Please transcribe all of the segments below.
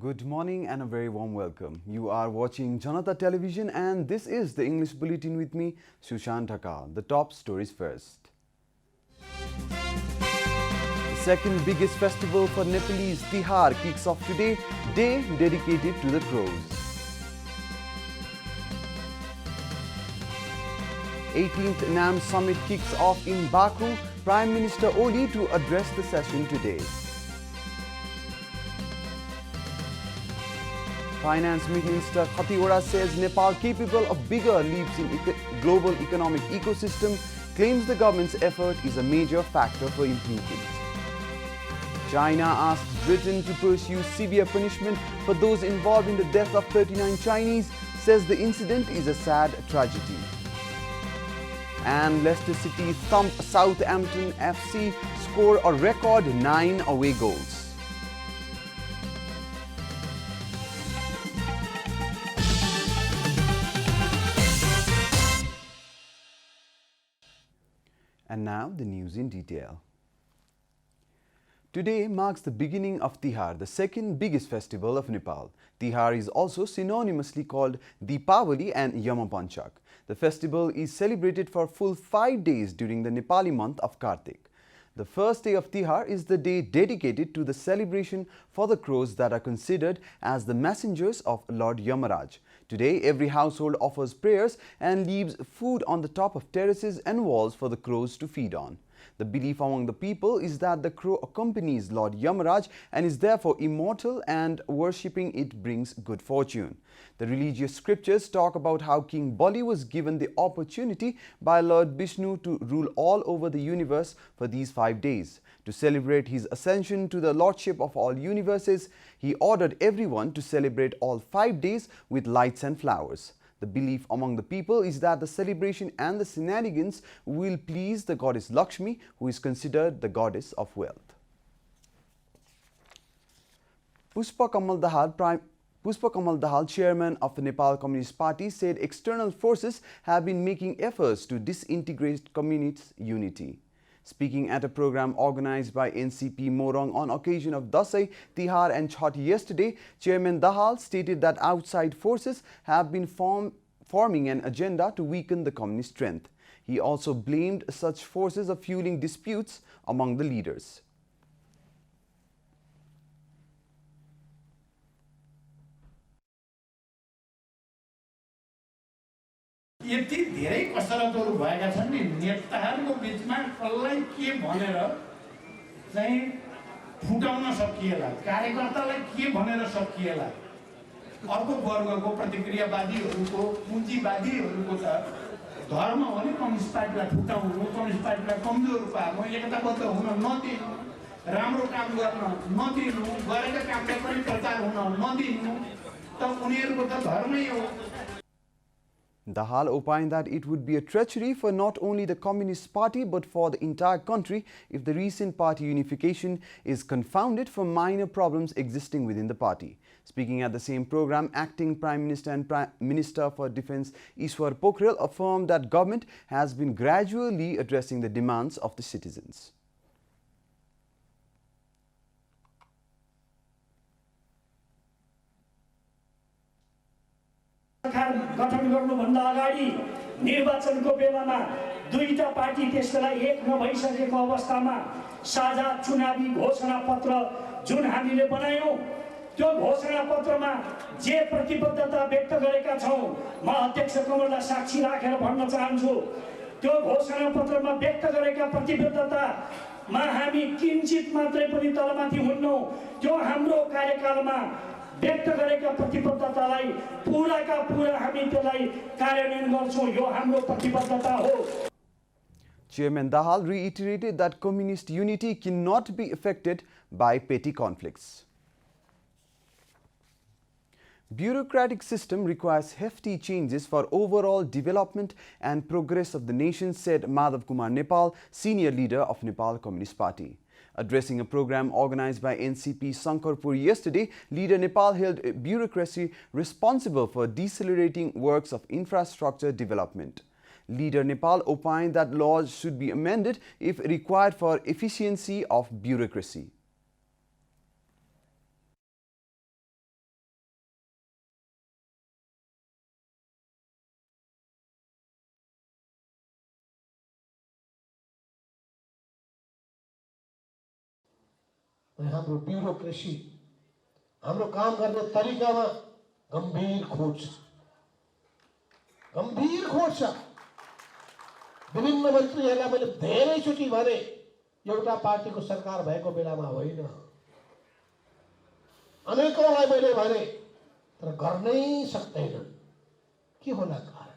Good morning and a very warm welcome. You are watching Janata Television and this is the English Bulletin with me, Sushant Thakal. The top stories first. The second biggest festival for Nepalese, Tihar, kicks off today, day dedicated to the crows. 18th NAM Summit kicks off in Baku, Prime Minister Oli to address the session today. Finance Minister Kartik says Nepal capable of bigger leaps in global economic ecosystem, claims the government's effort is a major factor for improvement. China asks Britain to pursue severe punishment for those involved in the death of 39 Chinese, says the incident is a sad tragedy. And Leicester City thump Southampton FC, score a record 9 away goals. And now the news in detail. Today marks the beginning of Tihar, the second biggest festival of Nepal. Tihar is also synonymously called Deepavali and Yamapanchak. The festival is celebrated for full 5 days during the Nepali month of Kartik. The first day of Tihar is the day dedicated to the celebration for the crows that are considered as the messengers of Lord Yamaraj. Today, every household offers prayers and leaves food on the top of terraces and walls for the crows to feed on. The belief among the people is that the crow accompanies Lord Yamaraj and is therefore immortal, and worshipping it brings good fortune. The religious scriptures talk about how King Bali was given the opportunity by Lord Vishnu to rule all over the universe for these 5 days. To celebrate his ascension to the lordship of all universes, he ordered everyone to celebrate all 5 days with lights and flowers. The belief among the people is that the celebration and the shenanigans will please the goddess Lakshmi, who is considered the goddess of wealth. Pushpa Kamal Dahal, chairman of the Nepal Communist Party, said external forces have been making efforts to disintegrate communist unity. Speaking at a program organized by NCP Morong on occasion of Dasai, Tihar and Chhath yesterday, Chairman Dahal stated that outside forces have been forming an agenda to weaken the communist strength. He also blamed such forces of fueling disputes among the leaders. यति धेरै कसरतहरु भएका छन् नि नेताहरुको बीचमा कसलाई के भनेर चाहिँ फुटाउन सकिएला, कार्यकर्तालाई के भनेर सकिएला, अर्को वर्गको प्रतिक्रियावादीहरुको पुँजीवादीहरुको त धर्म हो नि कम्युनिस्ट पार्टीलाई फुटाउनु, कम्युनिस्ट पार्टीलाई कमजोर पार्नु, एकताबद्ध हुन नदिनु, राम्रो काम गर्न नदिनु, गरेका कामलाई पनि प्रचार हुन नदिनु, त उनीहरुको त धर्मै हो। Dahal opined that it would be a treachery for not only the Communist Party but for the entire country if the recent party unification is confounded for minor problems existing within the party. Speaking at the same program, acting Prime Minister and Prime Minister for Defence Ishwar Pokhrel affirmed that government has been gradually addressing the demands of the citizens. गठन गर्नुभन्दा अगाडि निर्वाचनको बेलामा दुईटा party त्यसलाई एक नभइसकेको अवस्थामा साझा चुनावी घोषणा पत्र जुन हामीले बनायौं, त्यो घोषणा पत्रमा जे प्रतिबद्धता व्यक्त गरेका छौं, म अध्यक्ष कमललाई साक्षी राखेर भन्न चाहन्छु, त्यो घोषणा पत्रमा व्यक्त गरेका प्रतिबद्धतामा हामी किञ्चित मात्रै पनि तलमाथि हुन्नौं। त्यो हाम्रो कार्यकालमा व्यक्त गरेका प्रतिबद्धतालाई पूराका पूरा हामी त्यसलाई कार्यान्वयन गर्छौं, यो हाम्रो प्रतिबद्धता हो। Chairman Dahal reiterated that communist unity cannot be affected by petty conflicts. Bureaucratic system requires hefty changes for overall development and progress of the nation, said Madhav Kumar Nepal, senior leader of Nepal Communist Party. Addressing a program organized by NCP Sankarpur yesterday, Leader Nepal held a bureaucracy responsible for decelerating works of infrastructure development. Leader Nepal opined that laws should be amended if required for efficiency of bureaucracy. अनि हाम्रो bureaucracy हाम्रो काम गर्ने तरिकामा गम्भीर खोट छ। गम्भीर खोट छ। विभिन्न मन्त्रीहरूलाई मैले धेरैचोटि भने एउटा पार्टीको सरकार भएको बेलामा होइन, अनेकौँलाई मैले भने, तर गर्नै सक्दैनन्। के होला कारण?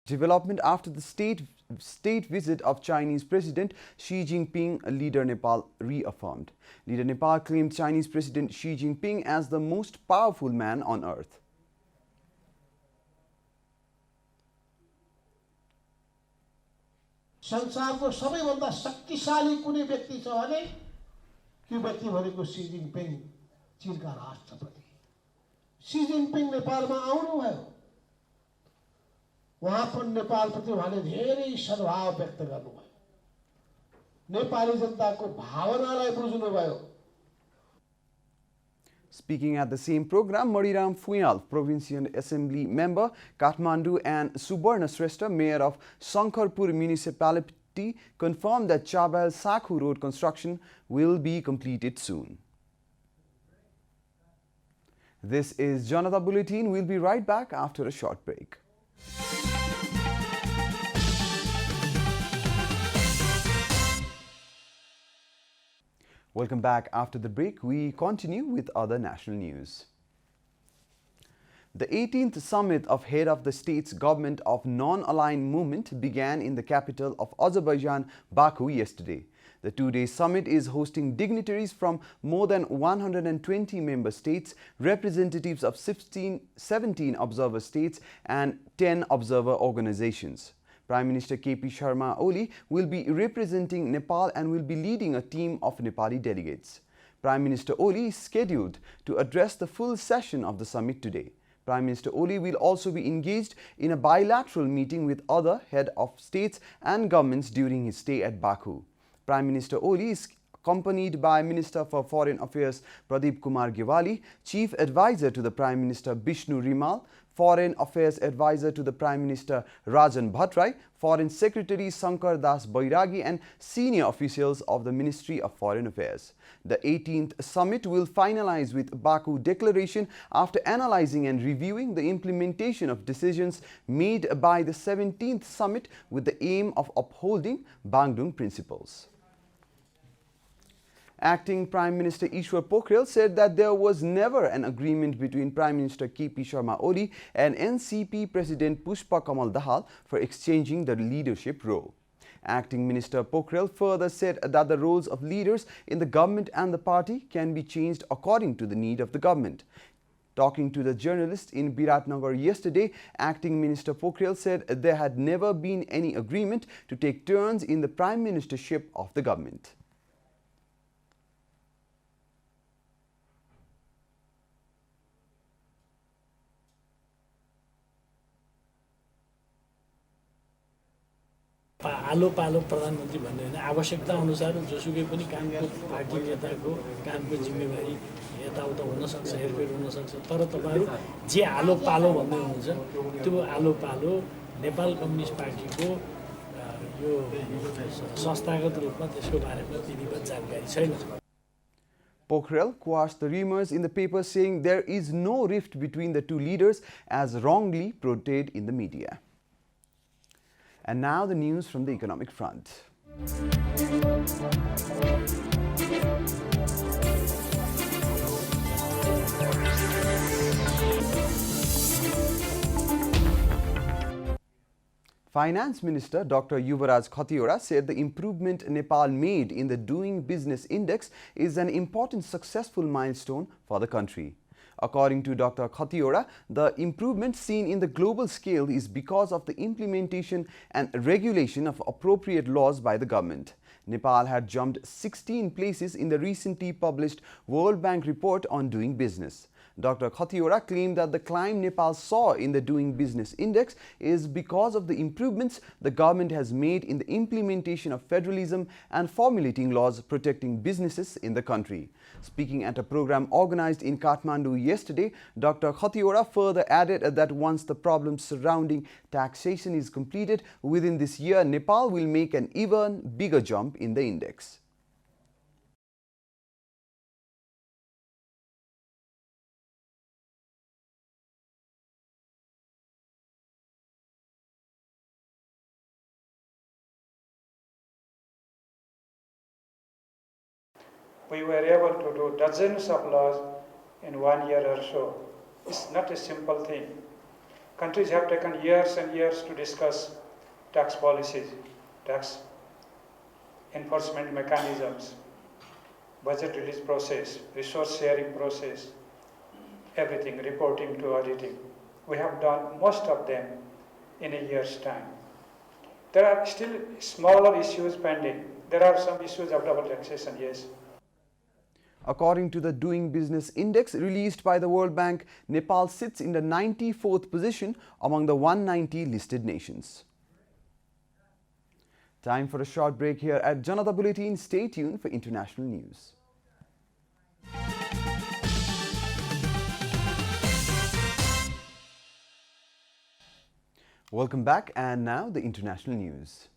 Development after the state visit of Chinese President Xi Jinping, leader Nepal reaffirmed. Leader Nepal claimed Chinese President Xi Jinping as the most powerful man on earth. संसारको सबैभन्दा शक्तिशाली कुनै व्यक्ति छ भने त्यो व्यक्ति भनेको सी जिनपिङ, चीनका राष्ट्रपति। सी जिनपिङ नेपालमा आउनुभयो। वहाँ पनि नेपालप्रति उहाँले धेरै सद्भाव व्यक्त गर्नुभयो। नेपाली जनताको भावनालाई बुझ्नुभयो। Speaking at the same program, Mariram Fuyal, Provincial Assembly member, Kathmandu, and Subarna Shrestha, mayor of Sankarpur municipality, confirmed that Chabal Sakhu road construction will be completed soon. This is Janata Bulletin. We'll be right back after a short break. Welcome back. After the break, we continue with other national news. The 18th summit of head of the state's government of non-aligned movement began in the capital of Azerbaijan, Baku, yesterday. The two-day summit is hosting dignitaries from more than 120 member states, representatives of 17 observer states and 10 observer organizations. Prime Minister KP Sharma Oli will be representing Nepal and will be leading a team of Nepali delegates. Prime Minister Oli is scheduled to address the full session of the summit today. Prime Minister Oli will also be engaged in a bilateral meeting with other heads of states and governments during his stay at Baku. Prime Minister Oli is accompanied by Minister for Foreign Affairs Pradeep Kumar Gewali, Chief Advisor to the Prime Minister Bishnu Rimal, Foreign Affairs Advisor to the Prime Minister Rajan Bhattrai, Foreign Secretary Shankar Das Bairagi and senior officials of the Ministry of Foreign Affairs. The 18th summit will finalize with Baku Declaration after analyzing and reviewing the implementation of decisions made by the 17th summit with the aim of upholding Bandung principles. Acting Prime Minister Ishwar Pokhrel said that there was never an agreement between Prime Minister KP Sharma Oli and NCP President Pushpa Kamal Dahal for exchanging the leadership role. Acting Minister Pokhrel further said that the roles of leaders in the government and the party can be changed according to the need of the government. Talking to the journalists in Biratnagar yesterday, Acting Minister Pokhrel said there had never been any agreement to take turns in the Prime Ministership of the government. आलो पालो प्रधानमन्त्री भन्ने होइन, आवश्यकता अनुसार जोसुकै पनि कामको party नेताको कामको जिम्मेवारी यताउता हुनसक्छ, हेरफेर हुनसक्छ। तर तपाईँहरू जे आलो पालो भन्दै हुनुहुन्छ त्यो आलो पालो नेपाल कम्युनिस्ट पार्टीको यो संस्थागत रूपमा त्यसको बारेमा विधिवत जानकारी छैन। Pokhrel quashed the rumors in the paper, saying there is no rift between the two leaders as wrongly portrayed in the media. And now the news from the economic front. Finance Minister Dr. Yuvaraj Khatiora said the improvement Nepal made in the Doing Business Index is an important successful milestone for the country. According to Dr. Khatiora, the improvement seen in the global scale is because of the implementation and regulation of appropriate laws by the government. Nepal had jumped 16 places in the recently published World Bank report on doing business. Dr. Khatiora claimed that the climb Nepal saw in the Doing Business Index is because of the improvements the government has made in the implementation of federalism and formulating laws protecting businesses in the country. Speaking at a program organized in Kathmandu yesterday, Dr. Khatiora further added that once the problem surrounding taxation is completed within this year, Nepal will make an even bigger jump in the index. We were able to do dozens of laws in 1 year or so. It's not a simple thing. Countries have taken years and years to discuss tax policies, tax enforcement mechanisms, budget release process, resource sharing process, everything, reporting to auditing. We have done most of them in a year's time. There are still smaller issues pending. There are some issues of double taxation, yes. According to the Doing Business Index released by the World Bank, Nepal sits in the 94th position among the 190 listed nations. Time for a short break here at Janata Bulletin. Stay tuned for international news. Welcome back, and now the international news.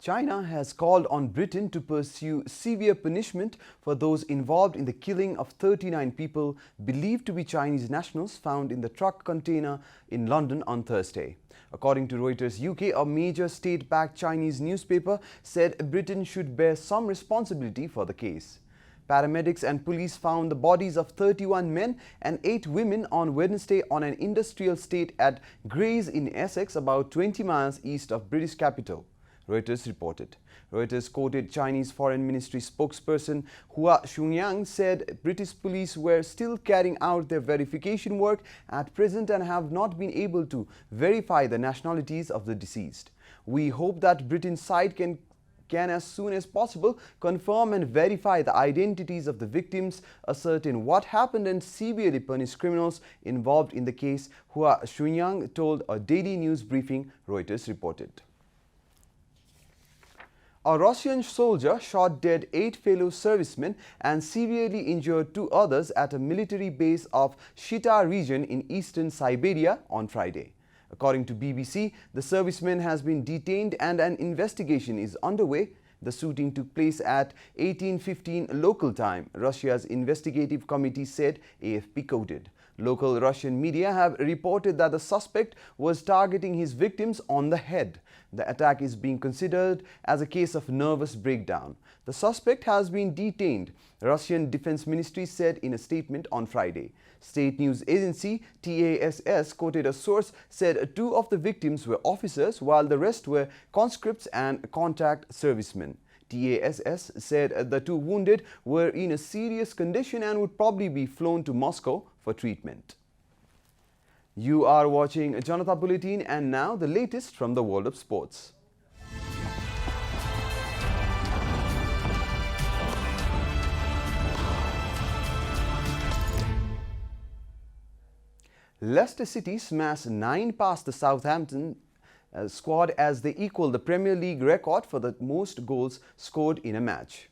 China has called on Britain to pursue severe punishment for those involved in the killing of 39 people believed to be Chinese nationals found in the truck container in London on Thursday. According to Reuters UK, a major state-backed Chinese newspaper said Britain should bear some responsibility for the case. Paramedics and police found the bodies of 31 men and 8 women on Wednesday on an industrial estate at Grays in Essex, about 20 miles east of British capital, Reuters reported. Reuters quoted Chinese Foreign Ministry spokesperson Hua Chunyang said British police were still carrying out their verification work at present and have not been able to verify the nationalities of the deceased. We hope that Britain's side can as soon as possible confirm and verify the identities of the victims, ascertain what happened and severely punish criminals involved in the case, Hua Chunyang told a daily news briefing, Reuters reported. A Russian soldier shot dead 8 fellow servicemen and severely injured 2 others at a military base of Shita region in eastern Siberia on Friday. According to BBC, the serviceman has been detained and an investigation is underway. The shooting took place at 18:15 local time, Russia's investigative committee said, AFP quoted. Local Russian media have reported that the suspect was targeting his victims on the head. The attack is being considered as a case of nervous breakdown. The suspect has been detained, Russian Defense Ministry said in a statement on Friday. State news agency TASS quoted a source said 2 of the victims were officers while the rest were conscripts and contact servicemen. TASS said the 2 wounded were in a serious condition and would probably be flown to Moscow for treatment. You are watching Janata Bulletin, and now the latest from the world of sports. Leicester City smashed 9 past the Southampton squad as they equal the Premier League record for the most goals scored in a match.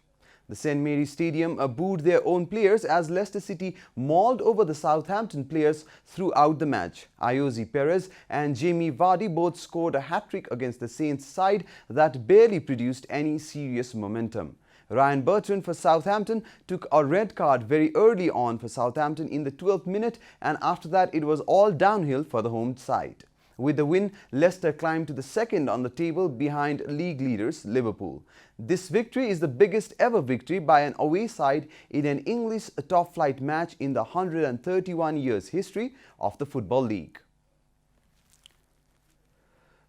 The St Mary's Stadium booed their own players as Leicester City mauled over the Southampton players throughout the match. Ayoze Perez and Jamie Vardy both scored a hat-trick against the Saints side that barely produced any serious momentum. Ryan Bertrand for Southampton took a red card very early on for Southampton in the 12th minute, and after that it was all downhill for the home side. With the win, Leicester climbed to the second on the table behind league leaders Liverpool. This victory is the biggest ever victory by an away side in an English top-flight match in the 131 years history of the Football League.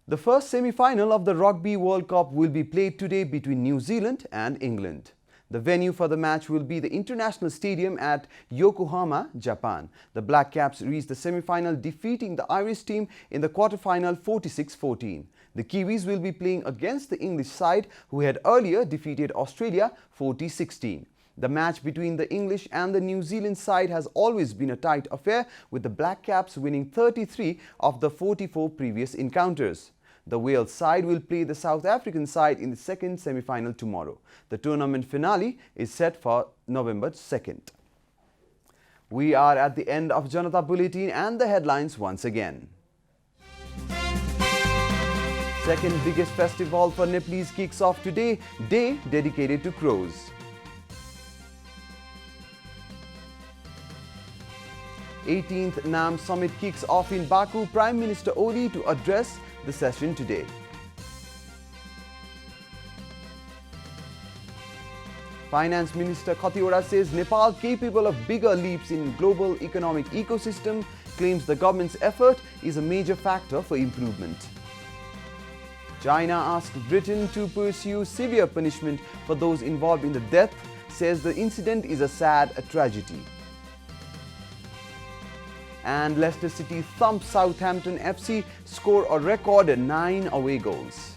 The first semi-final of the Rugby World Cup will be played today between New Zealand and England. The venue for the match will be the International Stadium at Yokohama, Japan. The Black Caps reached the semi-final, defeating the Irish team in the quarter-final 46-14. The Kiwis will be playing against the English side, who had earlier defeated Australia 40-16. The match between the English and the New Zealand side has always been a tight affair, with the Black Caps winning 33 of the 44 previous encounters. The Wales side will play the South African side in the second semi-final tomorrow. The tournament finale is set for November 2nd. We are at the end of Janata Bulletin and the headlines once again. Second biggest festival for Nepalese kicks off today, day dedicated to crows. th NAM Summit kicks off in Baku. Prime Minister Oli to address the session today. Finance Minister Khatiwada says Nepal capable of bigger leaps in global economic ecosystem, claims the government's effort is a major factor for improvement. China asked Britain to pursue severe punishment for those involved in the death, says the incident is a sad tragedy. And Leicester City thumped Southampton FC, score a record 9 away goals.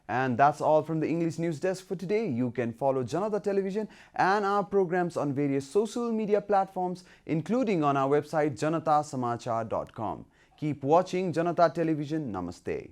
And that's all from the English News Desk for today. You can follow Janata Television and our programs on various social media platforms, including on our website janatasamachar.com. Keep watching Janata Television. Namaste.